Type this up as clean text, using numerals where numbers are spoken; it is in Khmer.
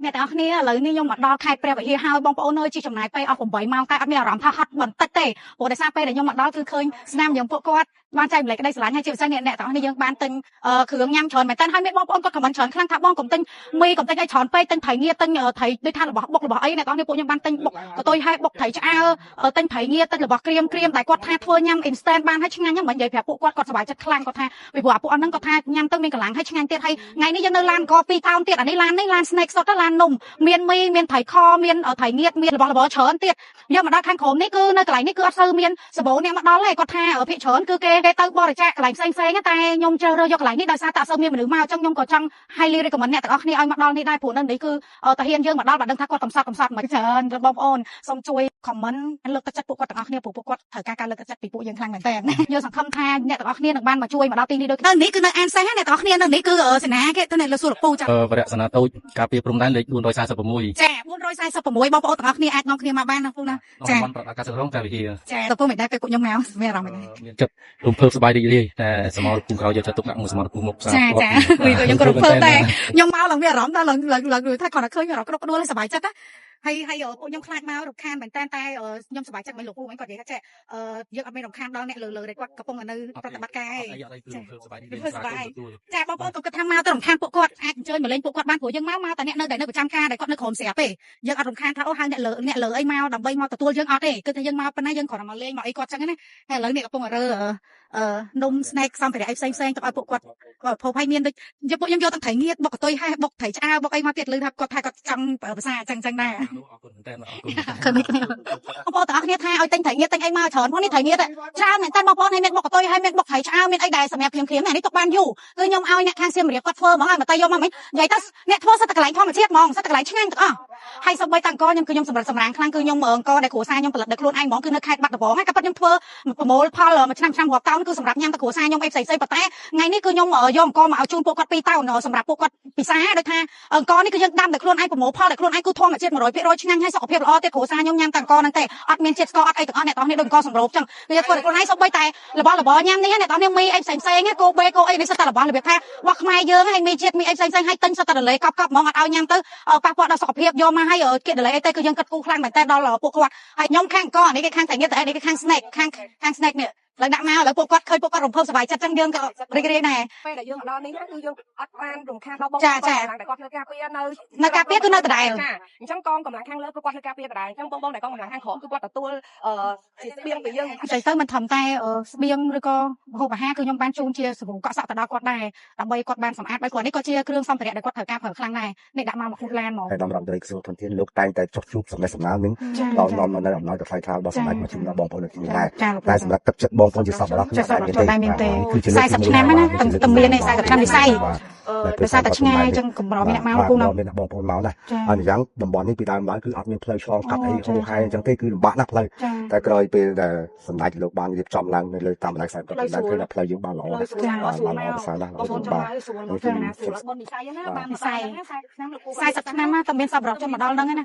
អ្នកទាំងអស់គ្នាឥឡូវនេះខ្ញុំមកដល់ខេត្តព្រះវិហារហើយបងប្អូនអើយជាចំណាយពេលអស់8ម៉ោងតែអត់មានអារម្មណ៍ថាហត់បន្តិចទេព្រោះដោយសារពេលដែលខ្ញុំមកដល់គឺឃើញស្នាមយើងពួកគាត់បានចែកម្លែកក្តីស្រឡាញ់ហើយជាពិសេសអ្នកទាំងអស់គ្នាយើងបានទិញគ្រឿងញ៉ាំច្រើនមែនតើហើយមានបងប្អូនគាត់ខមមិនច្រើនខ្លាំងថាបងកុំទិញមីកុំទិញអីច្រើនពេកទិញត្រីងាទិញត្រីដូចថារបស់បុករបស់អីអ្នកទាំងអស់គ្នាពួកខ្ញុំបានទិញបុកកតុយហើយបុកត្រីឆ្អើទិញត្រីងាទិញរបស់ក្រៀមដែលគាត់ថាធ្វើញ៉ាំ instant បានហើយឆ្ងាញ់ហ្នឹងមិននិយាយប្រាប់ពួកគាត់សប្បាយចិត្តខ្លាំងគាត់ថាពីព្រោះពួកអស់ហ្នឹងគាត់ថាញ៉ាំទៅមានកម្លាំងហើយឆ្ងាញ់ទៀតហើយថ្ងៃនេះយើងនៅឡានក2តោនទៀតអានេះឡាននេះឡាន snake សុទ្ធឡាននំមានមីមានត្រីខមានត្រីងៀតមានរបស់ច្រើនទៀតយកមកដល់ខាងក្រោមនេះគឺនៅកន្លែងនេះគឺអត់សូវមានសបោអ្នកមកដល់ទេគាត់ថាភាគច្រើនគឺគេទៅបរិច្ចាគកន្លែងផ្សេងតែខ្ញុំជ្រើសរើសយកកន្លែងនេះដោយសារតែអត់សូវមានមនុស្សមកអញ្ចឹងខ្ញុំក៏ចង់ highly recommend អ្នកទាំងអស់គ្នាឲ្យមកដល់នេះដែរព្រោះនៅនេះគឺតាហ៊ានយើងមកដល់បាត់ដឹងថាគាត់កំសត់មិនច្រើនបងប្អូនសូមជួយ comment លើកទឹកចិត្តពួកគាត់ទាំងអស់គ្នាព្រោះពួកគាត់ត្រូវការលើកទឹកចិត្តពីពួកយើងខ្លាំងមែនតើយើងសង្ឃឹមថាអ្នកទាំងអស់គ្នានឹងបានមកជួយមកដល់ទីនេះដូចនៅនេះគឺនៅអានសេះអ្នកទាំងអស់គ្នានៅនេះគឺសេនាគេទៅនៅលើសួរលពូចាវរៈសេនាតូចការពារព្រំដែនលេខ446ចា446បងប្អូនទាំងអស់គ្នាអាចនាំគ្នាមកបានណាពូណាចាបានប្រកាសការរងការវិហារចាទៅពូមិនដែរពេលពួកខ្ញុំមកមានអារម្មណ៍មានចិត្តរំភើបសប្បាយរីករាយតែសមរភូមិក្រោយយកចិត្តទុកដាក់មួយសមរភូមិមុខចាគឺខ្ញុំក៏រំភើបដែរខ្ញុំមកឡើងមានអារម្មណ៍ថាឡើងថាគាត់តែឃើញអារម្មណ៍គ្រប់ដួលហើយសប្បាយចិត្តណាហើយពួកខ្ញុំខ្លាចមករំខានមែនតែខ្ញុំសប្បាយចិត្តមិនលោកពូវិញគាត់និយាយថាចាយើងអត់មានរំខានដល់អ្នកលើដែលគាត់កំពុងនៅប្រតិបត្តិការឯងចាបងប្អូនក៏គិតថាមកទៅរំខានពួកគាត់អាចអញ្ជើញមកលេងពួកគាត់បានព្រោះយើងមកតែអ្នកនៅប្រចាំការដែលគាត់នៅក្រុមស្រាប់ទេយើងអត់រំខានថាអូហៅអ្នកលើអីមកដើម្បីមកទទួលយើងអត់ទេគឺថាយើងមកប៉ុណ្ណាយើងគ្រាន់តែមកលេងមកអីគាត់ចឹងណាហើយឥឡូវនេះកំពុងរើនំ snack សម្ភារៈអីផ្សេងទៅឲ្យពួកគាត់ភពឲ្យមានដូចពួកខ្ញុំយកទាំងត្រីងៀតបុកកតុយហើយបុកត្រីឆ្អើបុកអីមកទៀតលើថាគាត់ថាគាត់ចង់ភាសាចឹងដែរអរគុណមែនតើអរគុណបងប្អូនទាំងអស់គ្នាថាឲ្យទិញត្រីងៀតទិញអីមកច្រើនផងនេះត្រីងៀតច្រើនមែនតើបងប្អូនឲ្យមានបុកកតុយហើយមានបុកត្រីឆ្អើមានអីដែរសម្រាប់គ្រៀមនេះទុកបានយូរគឺខ្ញុំឲ្យអ្នកខាងសៀមរាបគាត់ធ្វើហ្មងឲ្យមកតែយកមកមិននិយាយទៅអ្នកធ្វើសិតតែកន្លែងធម្មជាតិហ្មងសិតតែកន្លែងឆ្ងាញ់ទាំងអស់ហើយសូម្បីតែអង្គខ្ញុំសម្រាប់សម្រាំងខ្លាំងគឺខ្ញុំអង្គដែលគ្រួសារខ្ញុំផលិតដោយខ្លួនឯងហ្មងគឺនៅខេត្តបាត់ដំបងហើយក៏ប៉ិតខ្ញុំធ្វើប្រមូលផលមួយឆ្នាំរាប់តោនគឺសម្រាប់ញ៉ាំតែគ្រួសារខ្ញុំអីផ្សេងប៉ុន្តែថ្ងៃនេះគឺខ្ញុំយកអង្គមកឲ្យជូនពួកគាត់2តោនសម្រាប់ពួកគាត់ពិសាដោយថាអង្គនេះគឺយើងដាំដោយខ្លួនឯងប្រមូលផលដោយខ្លួនឯងគឺធម្មជាតិ 100% ឆ្ងាញ់ហើយសុខភាពល្អទៀតគ្រួសារខ្ញុំញ៉ាំតែអង្គហ្នឹងទេអត់មានជាតិស្ករអត់អីទាំងអស់អ្នកទាំងនេះដូចអង្គសម្រូបចឹងគឺធ្វើដោយខ្លួនឯងសូម្បីតែរបស់ញ៉ាំនេះអ្នកទាំងនេះមីអីផ្សេងគោបេគោអីនេះសិតតែរបស់របៀបថារបស់ខ្មែរយើងហើយមីជាតិមីអីផ្សេងហើយទិញសិតតែរលេកប់ហ្មងអត់ឲ្យញ៉ាំទៅប៉ះពាល់ដល់សុខភាពយកមកហើយគិតរលេអីទៅគឺយើងគិតគូរខ្លាំងមែនតើដល់ពួកគាត់ហើយខ្ញុំខាងអង្គនេះគេខាងតែងតែនេះគេខាង snack ខាង snack នេះឡើងដាក់មកឥឡូវពួកគាត់ឃើញពួកគាត់រំភើបសប្បាយចិត្តចឹងយើងក៏រីករាយដែរពេលដែលយើងមកដល់នេះគឺយើងអត់បានរំខានដល់បងតែគាត់នៅការពារនៅការពារគឺនៅដដែលអញ្ចឹងកងកម្លាំងខាងលើគឺគាត់នៅការពារដដែលអញ្ចឹងបងដែលកងកម្លាំងខាងក្រោមគឺគាត់ទទួលជាស្បៀងពីយើងអញ្ចឹងទៅមិនត្រឹមតែស្បៀងឬក៏ម្ហូបអាហារគឺខ្ញុំបានជូនជាសាប៊ូកក់សក់ទៅដល់គាត់ដែរដើម្បីគាត់បានសម្អាតហើយគាត់នេះក៏ជាគ្រឿងសម្ភារៈដែលគាត់ត្រូវការប្រើខ្លាំងដែរនេះដាក់មកពុះឡានហ្មងហើយដំរំត្រីក្រសួងធនធានលោកតែងតែចុះជួបសម្ដែងសម្ដាលនឹងដល់នាំនៅអំណោយទៅថ្លៃថ្លាដល់សម្ដេចមកជូនដល់បងប្អូននៅទីនេះដែរតែសម្រាប់ទឹកចិត្តបងប្អូនជាសពរបស់ខ្ញុំតែមានទេ40ឆ្នាំណាតែមានទេ40ឆ្នាំវិស័យដោយសារតែឆ្ងាយអញ្ចឹងកម្រមានអ្នកមកគូនៅមានបងប្អូនមកដែរហើយអញ្ចឹងតំបន់នេះពីដើមឡើយគឺអត់មានផ្លូវឆ្លងកាត់អីហូរហែអញ្ចឹងទេគឺលំបាកណាស់ផ្លូវតែក្រោយពេលដែលសម្ដេចលោកបានរៀបចំឡើងនៅលើតាមបណ្ដាខ្សែព្រំដែនគឺផ្លូវយើងបានល្អណាស់បានល្អប្រសើរណាស់បងប្អូនបាទគឺបុនវិស័យណាបានវិស័យ40ឆ្នាំតែមានសប្បុរសជនមកដល់ហ្នឹងណា